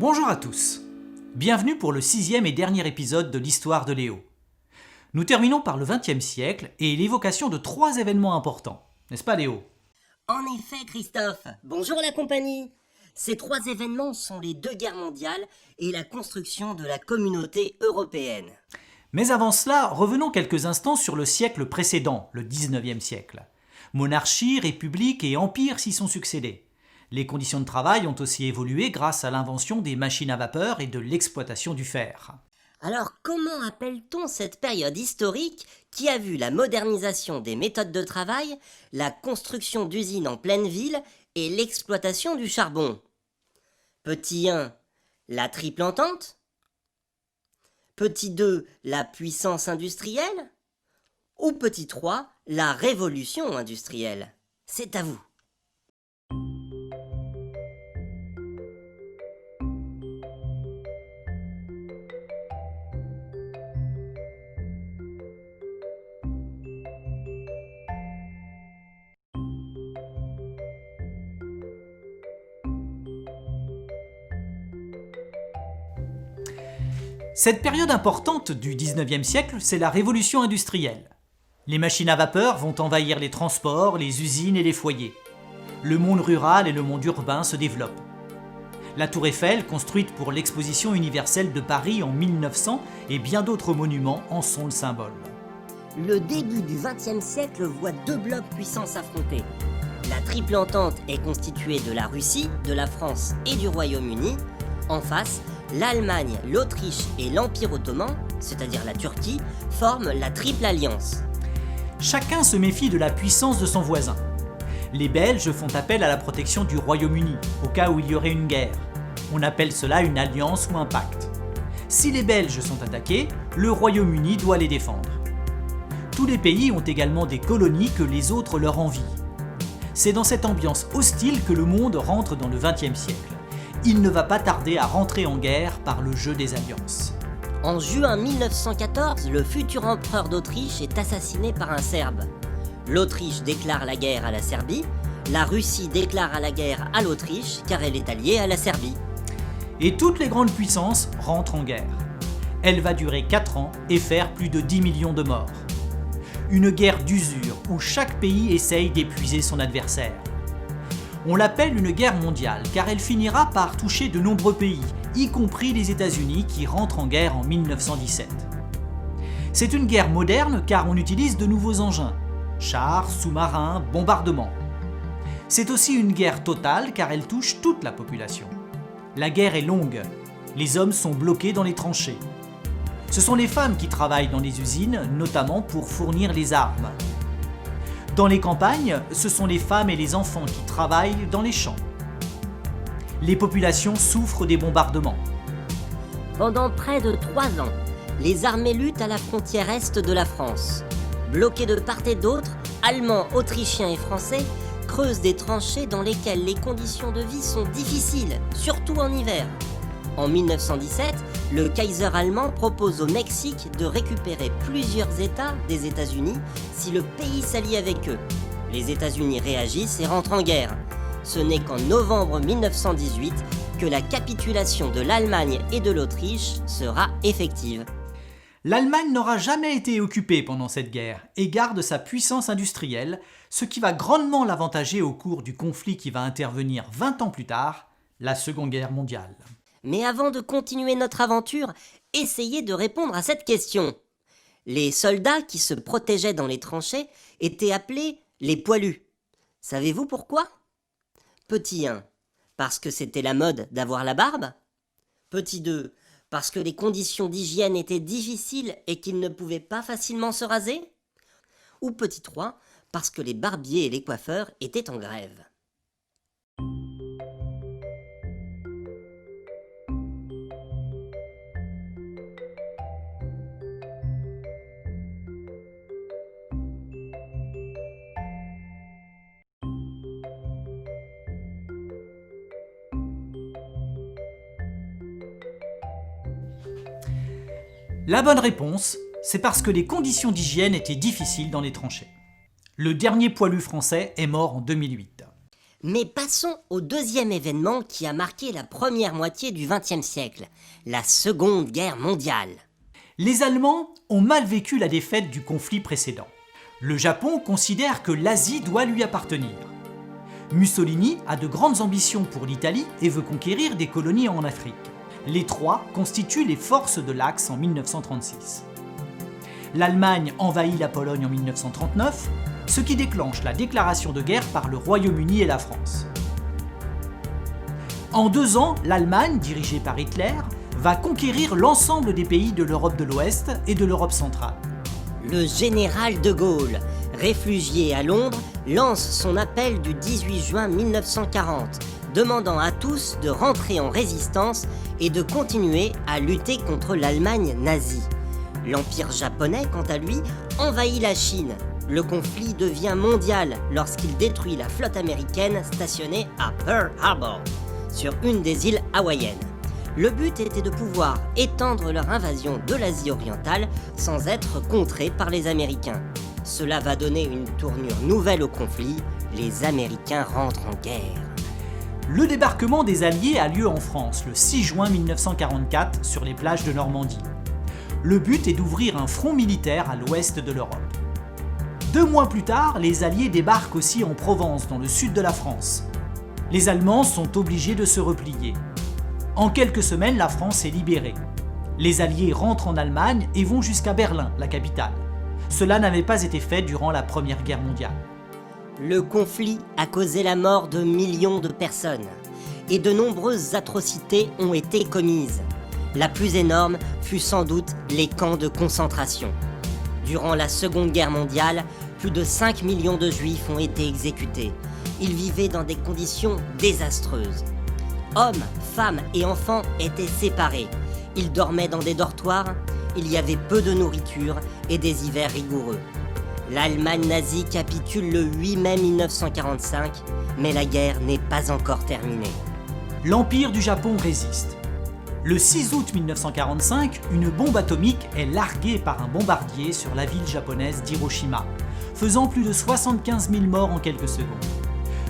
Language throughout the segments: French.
Bonjour à tous. Bienvenue pour le 6e et dernier épisode de l'histoire de Léo. Nous terminons par le XXe siècle et l'évocation de 3 événements importants. N'est-ce pas Léo ? En effet, Christophe. Bonjour la compagnie. Ces 3 événements sont les 2 guerres mondiales et la construction de la communauté européenne. Mais avant cela, revenons quelques instants sur le siècle précédent, le 19e siècle. Monarchie, république et empire s'y sont succédés. Les conditions de travail ont aussi évolué grâce à l'invention des machines à vapeur et de l'exploitation du fer. Alors comment appelle-t-on cette période historique qui a vu la modernisation des méthodes de travail, la construction d'usines en pleine ville et l'exploitation du charbon ? Petit 1, la triple entente ? Petit 2, la puissance industrielle ? Ou petit 3, la révolution industrielle ? C'est à vous. Cette période importante du 19e siècle, c'est la révolution industrielle. Les machines à vapeur vont envahir les transports, les usines et les foyers. Le monde rural et le monde urbain se développent. La Tour Eiffel, construite pour l'Exposition universelle de Paris en 1900, et bien d'autres monuments en sont le symbole. Le début du XXe siècle voit 2 blocs puissants s'affronter. La triple entente est constituée de la Russie, de la France et du Royaume-Uni. En face, l'Allemagne, l'Autriche et l'Empire ottoman, c'est-à-dire la Turquie, forment la triple alliance. Chacun se méfie de la puissance de son voisin. Les Belges font appel à la protection du Royaume-Uni, au cas où il y aurait une guerre. On appelle cela une alliance ou un pacte. Si les Belges sont attaqués, le Royaume-Uni doit les défendre. Tous les pays ont également des colonies que les autres leur envient. C'est dans cette ambiance hostile que le monde rentre dans le XXe siècle. Il ne va pas tarder à rentrer en guerre par le jeu des alliances. En juin 1914, le futur empereur d'Autriche est assassiné par un Serbe. L'Autriche déclare la guerre à la Serbie, la Russie déclare la guerre à l'Autriche car elle est alliée à la Serbie. Et toutes les grandes puissances rentrent en guerre. Elle va durer 4 ans et faire plus de 10 millions de morts. Une guerre d'usure où chaque pays essaye d'épuiser son adversaire. On l'appelle une guerre mondiale car elle finira par toucher de nombreux pays, y compris les États-Unis qui rentrent en guerre en 1917. C'est une guerre moderne car on utilise de nouveaux engins, chars, sous-marins, bombardements. C'est aussi une guerre totale car elle touche toute la population. La guerre est longue, les hommes sont bloqués dans les tranchées. Ce sont les femmes qui travaillent dans les usines, notamment pour fournir les armes. Dans les campagnes, ce sont les femmes et les enfants qui travaillent dans les champs. Les populations souffrent des bombardements. Pendant près de 3 ans, les armées luttent à la frontière est de la France. Bloqués de part et d'autre, Allemands, Autrichiens et Français creusent des tranchées dans lesquelles les conditions de vie sont difficiles, surtout en hiver. En 1917, le Kaiser allemand propose au Mexique de récupérer plusieurs États des États-Unis si le pays s'allie avec eux. Les États-Unis réagissent et rentrent en guerre. Ce n'est qu'en novembre 1918 que la capitulation de l'Allemagne et de l'Autriche sera effective. L'Allemagne n'aura jamais été occupée pendant cette guerre et garde sa puissance industrielle, ce qui va grandement l'avantager au cours du conflit qui va intervenir 20 ans plus tard, la Seconde Guerre mondiale. Mais avant de continuer notre aventure, essayez de répondre à cette question. Les soldats qui se protégeaient dans les tranchées étaient appelés les poilus. Savez-vous pourquoi ? Petit 1, parce que c'était la mode d'avoir la barbe. Petit 2, parce que les conditions d'hygiène étaient difficiles et qu'ils ne pouvaient pas facilement se raser. Ou petit 3, parce que les barbiers et les coiffeurs étaient en grève. La bonne réponse, c'est parce que les conditions d'hygiène étaient difficiles dans les tranchées. Le dernier poilu français est mort en 2008. Mais passons au deuxième événement qui a marqué la première moitié du XXe siècle, la Seconde Guerre mondiale. Les Allemands ont mal vécu la défaite du conflit précédent. Le Japon considère que l'Asie doit lui appartenir. Mussolini a de grandes ambitions pour l'Italie et veut conquérir des colonies en Afrique. Les trois constituent les forces de l'Axe en 1936. L'Allemagne envahit la Pologne en 1939, ce qui déclenche la déclaration de guerre par le Royaume-Uni et la France. En 2 ans, l'Allemagne, dirigée par Hitler, va conquérir l'ensemble des pays de l'Europe de l'Ouest et de l'Europe centrale. Le général de Gaulle, réfugié à Londres, lance son appel du 18 juin 1940, demandant à tous de rentrer en résistance et de continuer à lutter contre l'Allemagne nazie. L'Empire japonais, quant à lui, envahit la Chine. Le conflit devient mondial lorsqu'il détruit la flotte américaine stationnée à Pearl Harbor, sur une des îles hawaïennes. Le but était de pouvoir étendre leur invasion de l'Asie orientale sans être contrés par les Américains. Cela va donner une tournure nouvelle au conflit, les Américains rentrent en guerre. Le débarquement des Alliés a lieu en France le 6 juin 1944 sur les plages de Normandie. Le but est d'ouvrir un front militaire à l'ouest de l'Europe. 2 mois plus tard, les Alliés débarquent aussi en Provence, dans le sud de la France. Les Allemands sont obligés de se replier. En quelques semaines, la France est libérée. Les Alliés rentrent en Allemagne et vont jusqu'à Berlin, la capitale. Cela n'avait pas été fait durant la Première Guerre mondiale. Le conflit a causé la mort de millions de personnes et de nombreuses atrocités ont été commises. La plus énorme fut sans doute les camps de concentration. Durant la Seconde Guerre mondiale, plus de 5 millions de Juifs ont été exécutés. Ils vivaient dans des conditions désastreuses. Hommes, femmes et enfants étaient séparés. Ils dormaient dans des dortoirs, il y avait peu de nourriture et des hivers rigoureux. L'Allemagne nazie capitule le 8 mai 1945, mais la guerre n'est pas encore terminée. L'Empire du Japon résiste. Le 6 août 1945, une bombe atomique est larguée par un bombardier sur la ville japonaise d'Hiroshima, faisant plus de 75 000 morts en quelques secondes.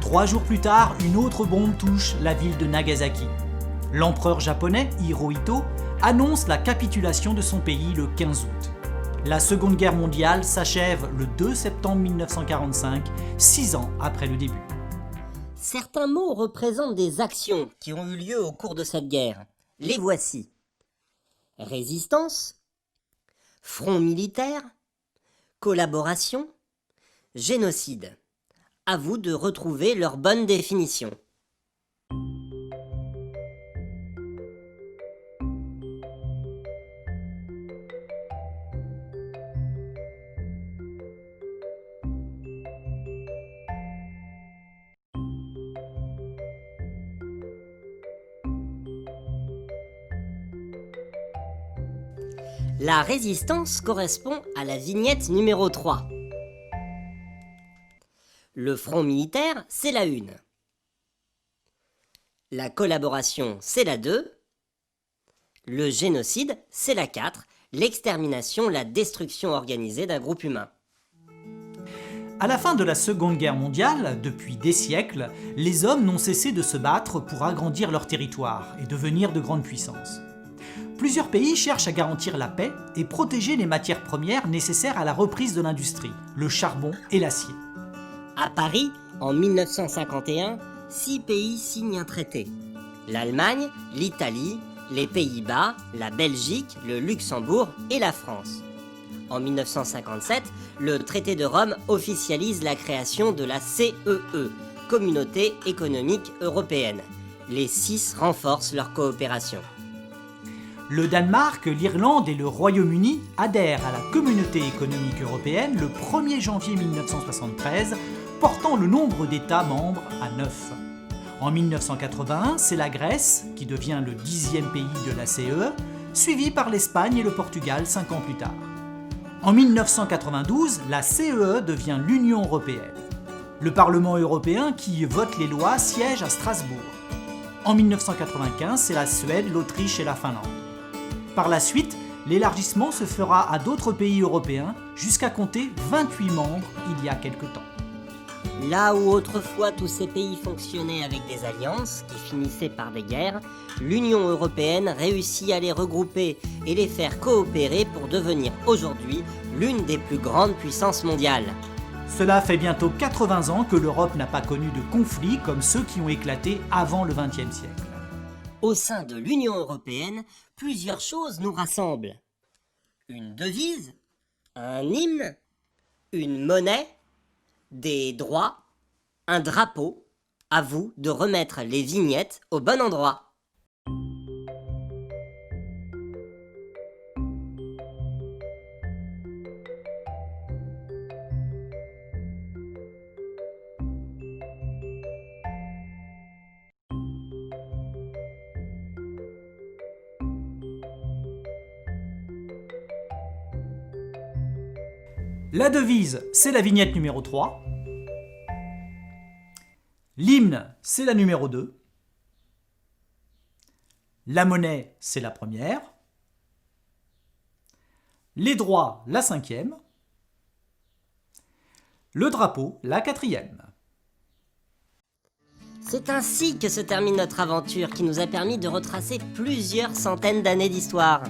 3 jours plus tard, une autre bombe touche la ville de Nagasaki. L'empereur japonais, Hirohito, annonce la capitulation de son pays le 15 août. La Seconde Guerre mondiale s'achève le 2 septembre 1945, 6 ans après le début. Certains mots représentent des actions qui ont eu lieu au cours de cette guerre. Les voici. Résistance, front militaire, collaboration, génocide. À vous de retrouver leur bonne définition. La résistance correspond à la vignette numéro 3. Le front militaire, c'est la 1. La collaboration, c'est la 2. Le génocide, c'est la 4. L'extermination, la destruction organisée d'un groupe humain. À la fin de la Seconde Guerre mondiale, depuis des siècles, les hommes n'ont cessé de se battre pour agrandir leur territoire et devenir de grandes puissances. Plusieurs pays cherchent à garantir la paix et protéger les matières premières nécessaires à la reprise de l'industrie, le charbon et l'acier. À Paris, en 1951, 6 pays signent un traité. L'Allemagne, l'Italie, les Pays-Bas, la Belgique, le Luxembourg et la France. En 1957, le traité de Rome officialise la création de la CEE, Communauté économique européenne. Les 6 renforcent leur coopération. Le Danemark, l'Irlande et le Royaume-Uni adhèrent à la Communauté économique européenne le 1er janvier 1973, portant le nombre d'États membres à 9. En 1981, c'est la Grèce, qui devient le 10e pays de la CEE, suivi par l'Espagne et le Portugal 5 ans plus tard. En 1992, la CEE devient l'Union européenne. Le Parlement européen, qui vote les lois, siège à Strasbourg. En 1995, c'est la Suède, l'Autriche et la Finlande. Par la suite, l'élargissement se fera à d'autres pays européens jusqu'à compter 28 membres il y a quelque temps. Là où autrefois tous ces pays fonctionnaient avec des alliances qui finissaient par des guerres, l'Union européenne réussit à les regrouper et les faire coopérer pour devenir aujourd'hui l'une des plus grandes puissances mondiales. Cela fait bientôt 80 ans que l'Europe n'a pas connu de conflits comme ceux qui ont éclaté avant le XXe siècle. Au sein de l'Union européenne, plusieurs choses nous rassemblent. Une devise, un hymne, une monnaie, des droits, un drapeau. À vous de remettre les vignettes au bon endroit. La devise, c'est la vignette numéro 3. L'hymne, c'est la numéro 2. La monnaie, c'est la première. Les droits, la 5e. Le drapeau, la 4e. C'est ainsi que se termine notre aventure qui nous a permis de retracer plusieurs centaines d'années d'histoire.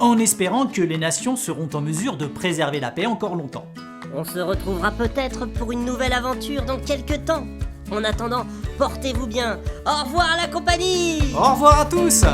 En espérant que les nations seront en mesure de préserver la paix encore longtemps. On se retrouvera peut-être pour une nouvelle aventure dans quelques temps. En attendant, portez-vous bien. Au revoir la compagnie! Au revoir à tous!